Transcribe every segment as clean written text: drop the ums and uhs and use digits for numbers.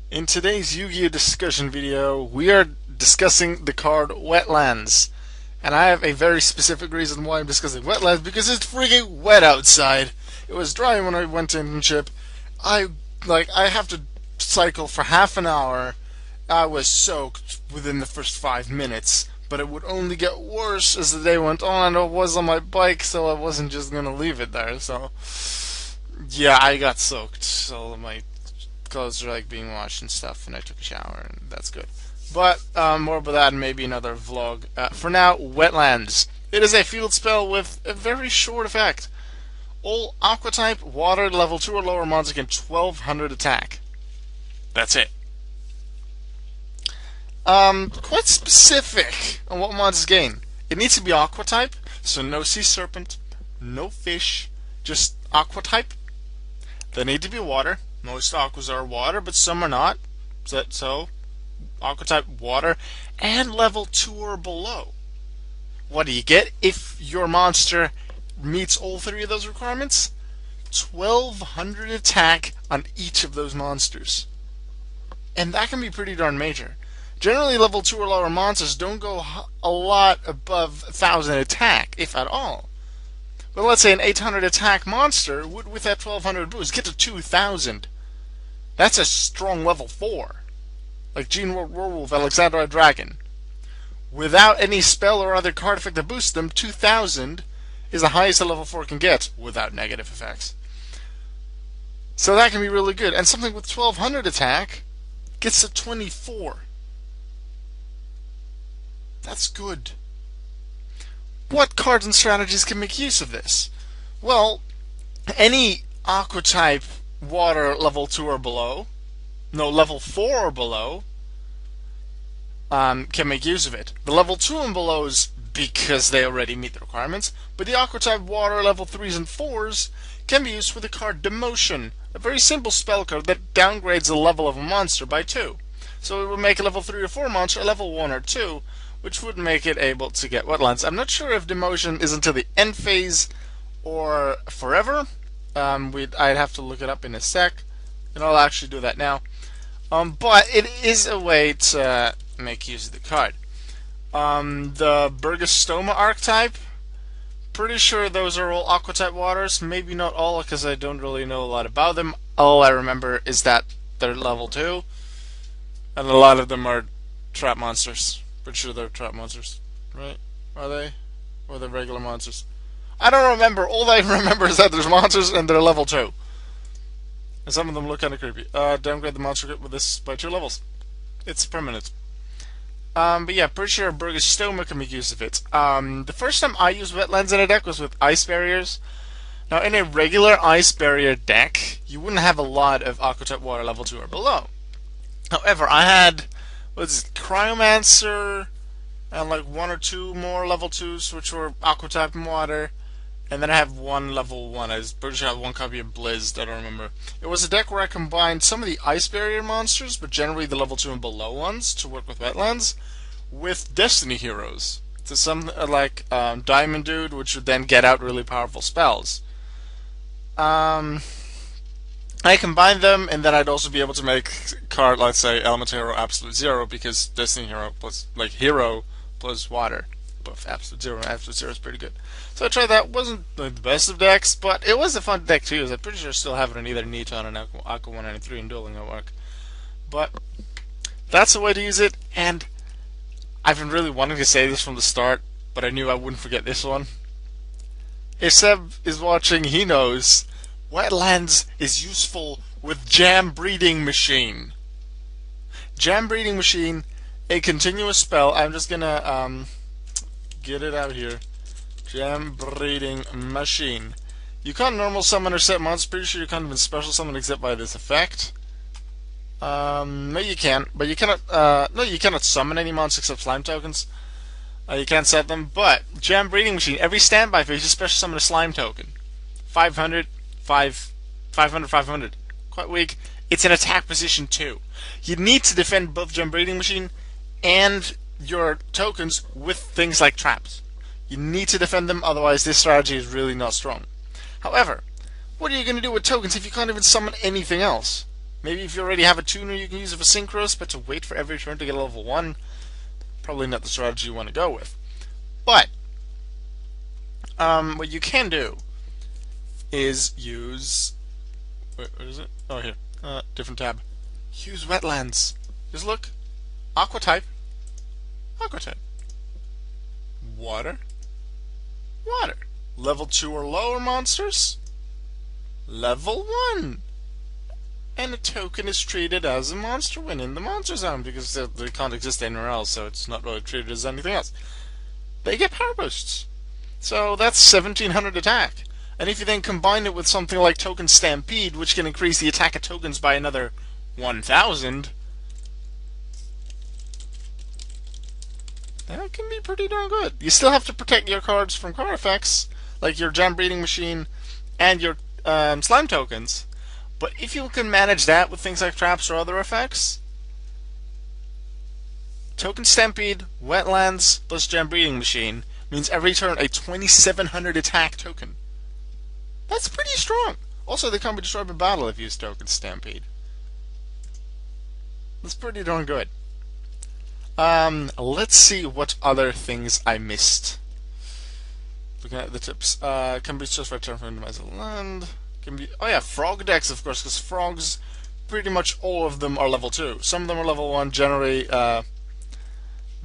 In today's Yu-Gi-Oh! Discussion video, we are discussing the card Wetlands. And I have a very specific reason why I'm discussing Wetlands, because it's freaking wet outside. It was dry when I went to internship. I have to cycle for half an hour. I was soaked within the first 5 minutes, but it would only get worse as the day went on. I was on my bike, so I wasn't just gonna leave it there, so yeah, I got soaked. So my clothes are like being washed and stuff, and I took a shower, and that's good. But more about that in maybe another vlog. For now, Wetlands. It is a field spell with a very short effect. All Aqua type water level 2 or lower monster can 1200 attack. That's it. Quite specific on what monsters gain. It needs to be Aqua type, so no Sea Serpent, no fish, just Aqua type. They need to be water. Most aquas are water, but some are not. So aqua type water and level 2 or below. What do you get if your monster meets all three of those requirements? 1200 attack on each of those monsters. And that can be pretty darn major. Generally, level 2 or lower monsters don't go a lot above 1000 attack, if at all. But let's say an 800 attack monster would, with that 1200 boost, get to 2000. That's a strong level 4. Like Gene Werewolf, Alexandra Dragon. Without any spell or other card effect to boost them, 2000 is the highest a level 4 can get without negative effects. So that can be really good. And something with 1200 attack gets to 24. That's good. What cards and strategies can make use of this? Well, any Aqua type water level 2 or below, no, level 4 or below, can make use of it. The level 2 and belows, because they already meet the requirements, but the Aqua type water level 3s and 4s can be used with the card Demotion, a very simple spell card that downgrades the level of a monster by 2. So it would make a level 3 or 4 monster a level 1 or 2, which would make it able to get Wetlands. I'm not sure if Demotion is until the end phase or forever. I'd have to look it up in a sec, and I'll actually do that now. But it is a way to make use of the card. The Burgostoma archetype, pretty sure those are all Aqua type waters. Maybe not all, because I don't really know a lot about them. All I remember is that they're level 2, and a lot of them are trap monsters. Pretty sure they're trap monsters, right? Are they? Or they're regular monsters? I don't remember. All I remember is that there's monsters and they're level 2. And some of them look kind of creepy. Downgrade the monster with this by 2 levels. It's permanent. But yeah, pretty sure Burgostoma can make use of it. The first time I used Wetlands in a deck was with Ice Barriers. Now, in a regular Ice Barrier deck, you wouldn't have a lot of Aqua type water level 2 or below. However, I had Cryomancer and like 1 or 2 more level 2s, which were Aqua type and water. And then I have one level 1. I was pretty sure I have one copy of Blizzed, I don't remember. It was a deck where I combined some of the Ice Barrier monsters, but generally the level 2 and below ones, to work with Wetlands, with Destiny heroes. So some like Diamond Dude, which would then get out really powerful spells. I combined them, and then I'd also be able to make card, let's say, Element Hero Absolute Zero, because Destiny Hero plus, like, Hero plus Water. But Absolute Zero and Absolute Zero is pretty good. So I tried that. Wasn't the best of decks, but it was a fun deck to use. I'm pretty sure I still have it on either Neton and Aqua 193 and Dueling Network. But that's a way to use it, and I've been really wanting to say this from the start, but I knew I wouldn't forget this one. If Seb is watching, he knows. Wetlands is useful with Jam Breeding Machine. Jam Breeding Machine, a continuous spell. I'm just gonna get it out here. Jam Breeding Machine. You can't normal summon or set monsters. Pretty sure you can't even special summon except by this effect. No, you can, but you cannot. No, you cannot summon any monsters except slime tokens. You can't set them, but Jam Breeding Machine. Every standby phase, you special summon a slime token. 500. 500, 500. Quite weak. It's an attack position too. You need to defend both Gem Breeding Machine and your tokens with things like traps. You need to defend them, otherwise this strategy is really not strong. However, what are you going to do with tokens if you can't even summon anything else? Maybe if you already have a tuner, you can use it for synchros, but to wait for every turn to get a level 1, probably not the strategy you want to go with. But what you can do is use... Wait, what is it? Oh, here. Different tab. Use Wetlands. Just look. Aqua type. Aqua type. Water. Water. Level 2 or lower monsters. Level 1. And a token is treated as a monster when in the monster zone because they can't exist anywhere else, so it's not really treated as anything else. They get power boosts. So that's 1700 attack. And if you then combine it with something like Token Stampede, which can increase the attack of tokens by another 1000, that can be pretty darn good. You still have to protect your cards from card effects, like your Jam Breeding Machine and your slime tokens. But if you can manage that with things like traps or other effects, Token Stampede, Wetlands, plus Jam Breeding Machine means every turn a 2700 attack token. That's pretty strong. Also, they can't be destroyed by battle if you use Token Stampede. That's pretty darn good. Let's see what other things I missed. Looking at the tips. Can be just by turn from randomize the land. Can be, oh yeah, frog decks, of course, because frogs, pretty much all of them are level 2. Some of them are level 1. Generally,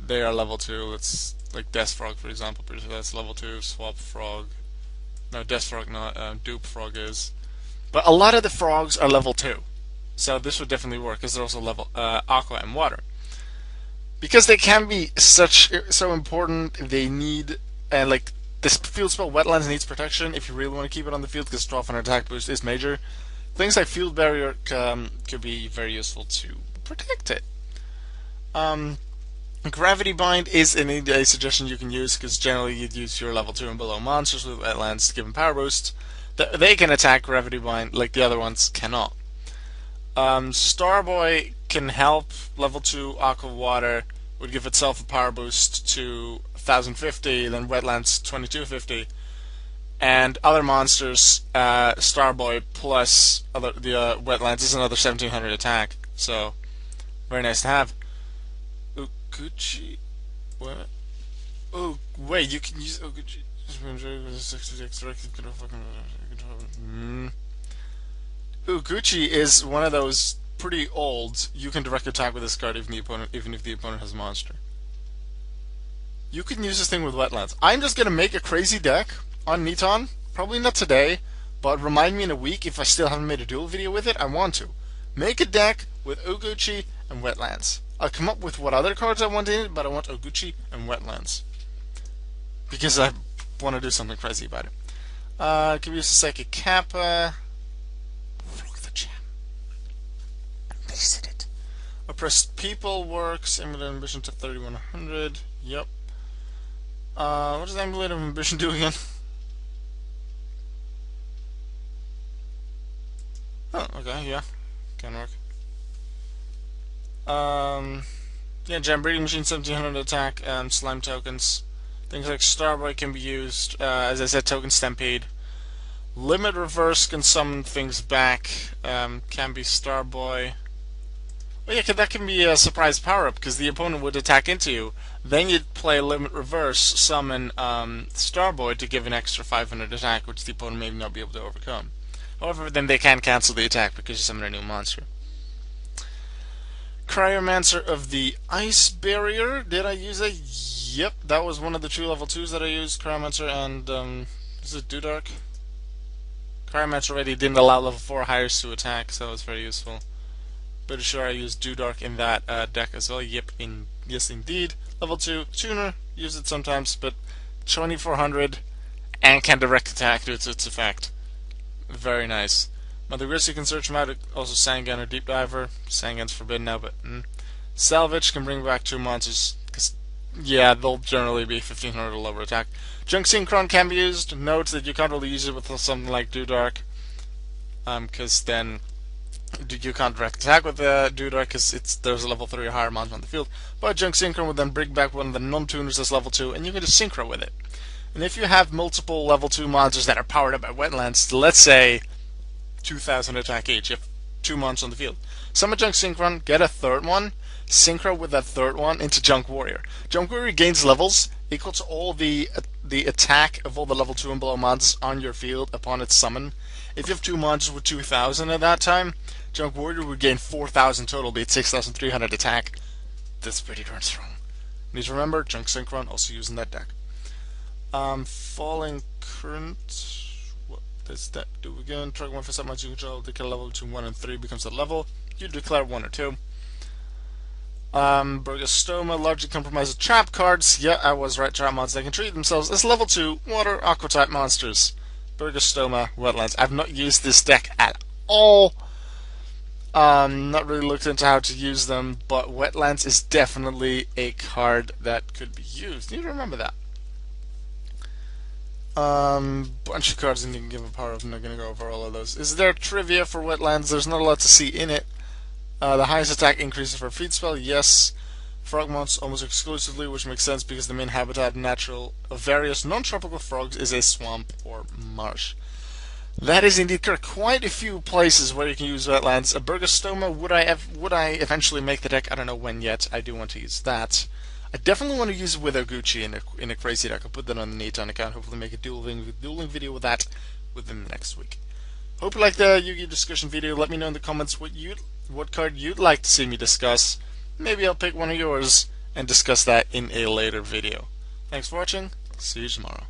they are level 2. It's like Death Frog, for example. Pretty sure that's level 2. Swap Frog. No, Death Frog not. Dupe Frog is. But a lot of the frogs are level 2. So this would definitely work, because they're also level Aqua and Water. Because they can be so important, they need, like, this field spell Wetlands needs protection if you really want to keep it on the field, because 1200 attack boost is major. Things like Field Barrier could be very useful to protect it. Gravity Bind is a suggestion you can use, because generally you'd use your level 2 and below monsters with Wetlands to give them power boost. They can attack Gravity Bind like the other ones cannot. Starboy can help. Level 2 Aqua Water would give itself a power boost to 1050, then Wetlands 2250. And other monsters, Starboy plus the Wetlands is another 1700 attack. So, very nice to have. Oguchi? What? Oh, wait, you can use Oguchi. Uguchi is one of those pretty old. You can direct attack with this card even if the opponent has a monster. You can use this thing with Wetlands. I'm just gonna make a crazy deck on Niton. Probably not today, but remind me in a week if I still haven't made a duel video with it. I want to make a deck with Oguchi and Wetlands. I'll come up with what other cards I want in it, but I want Oguchi and Wetlands because I want to do something crazy about it. Can we use a Psychic Kappa? Wasted it. Oppressed People works. Amulet Ambition to 3100. Yep. What does Amulet of Ambition do again? Oh, okay, yeah. Can work. Yeah, Jam Breeding Machine 1700 attack, slime tokens. Things like Starboy can be used. As I said, Token Stampede. Limit Reverse can summon things back. Can be Starboy. Well, yeah, that can be a surprise power-up, because the opponent would attack into you. Then you'd play Limit Reverse, summon Starboy to give an extra 500 attack, which the opponent may not be able to overcome. However, then they can cancel the attack because you summon a new monster. Cryomancer of the Ice Barrier. Did I use it? Yep, that was one of the 2 level 2s that I used. Cryomancer and, is it Dudark? Cryomancer already didn't allow level 4 hires to attack, so it was very useful. Pretty sure I used Dudark in that deck as well. Yep, yes indeed. Level 2 tuner, use it sometimes, but 2400 and can direct attack due to its effect. Very nice. Mother Grizzly can search him out. Also Sangan or Deep Diver. Sangan's forbidden now, but Salvage can bring back 2 monsters. Cause yeah, they'll generally be 1500 or lower attack. Junk Synchron can be used. Note that you can't really use it with something like Dudark, because then you can't direct attack with Dudark because there's a level 3 or higher monster on the field. But Junk Synchron would then bring back one of the non-tuners as level 2, and you can just synchro with it. And if you have multiple level 2 monsters that are powered up by Wetlands, let's say 2000 attack each, if 2 months on the field. Summon Junk Synchron, get a third one, synchro with that third one into Junk Warrior. Junk Warrior gains levels equal to all the attack of all the level 2 and below monsters on your field upon its summon. If you have 2 monsters with 2,000 at that time, Junk Warrior would gain 4,000 total, be it 6,300 attack. That's pretty darn strong. Need to remember, Junk Synchron also used in that deck. Falling Current. What does that do again? Trigger 1 for 7 months you control. Declare level between 1 and 3 becomes a level. You declare 1 or 2. Burgostoma largely compromises trap cards. Yeah, I was right. Trap monsters, they can treat themselves as level 2 water aqua type monsters. Burgostoma, Wetlands. I've not used this deck at all. Not really looked into how to use them, but Wetlands is definitely a card that could be used. You need to remember that. Bunch of cards and you can give a power of. I'm not going to go over all of those. Is there trivia for Wetlands? There's not a lot to see in it. The highest attack increases for a feed spell, yes. Frogmonts almost exclusively, which makes sense because the main habitat natural of various non-tropical frogs is a swamp or marsh. That is indeed correct. Quite a few places where you can use Wetlands. A Burgostoma, would I eventually make the deck? I don't know when yet. I do want to use that. I definitely want to use it with Oguchi in a crazy deck. I'll put that on the Neton account. Hopefully make a dueling video with that within the next week. Hope you liked the Yu-Gi-Oh discussion video. Let me know in the comments what card you'd like to see me discuss. Maybe I'll pick one of yours and discuss that in a later video. Thanks for watching. See you tomorrow.